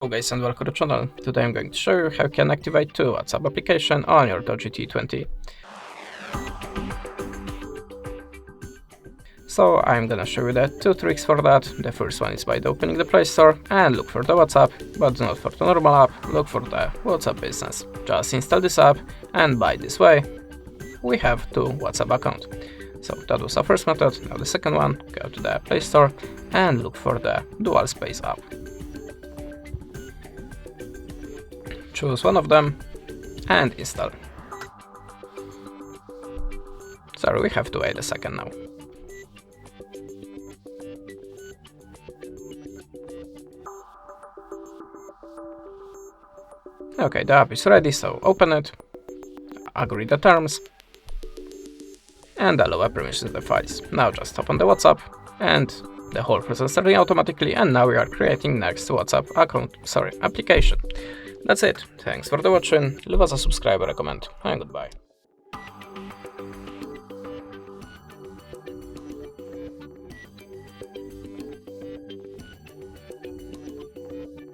Hello guys and welcome to the channel. Today I'm going to show you how you can activate two WhatsApp application on your DOOGEE T20. So I'm gonna show you the two tricks for that. The first one is by opening the Play Store and look for the WhatsApp, but not for the normal app, look for the WhatsApp Business. Just install this app and by this way we have two WhatsApp accounts. So that was our first method. Now the second one, go to the Play Store and look for the Dual Space app. Choose one of them and install. Sorry, we have to wait a second now. Okay, the app is ready, so open it, agree the terms, and allow permissions to the files. Now just open the WhatsApp, and the whole process starting automatically, and now we are creating next WhatsApp application. That's it. Thanks for the watching. Leave us a subscribe or a comment, and goodbye.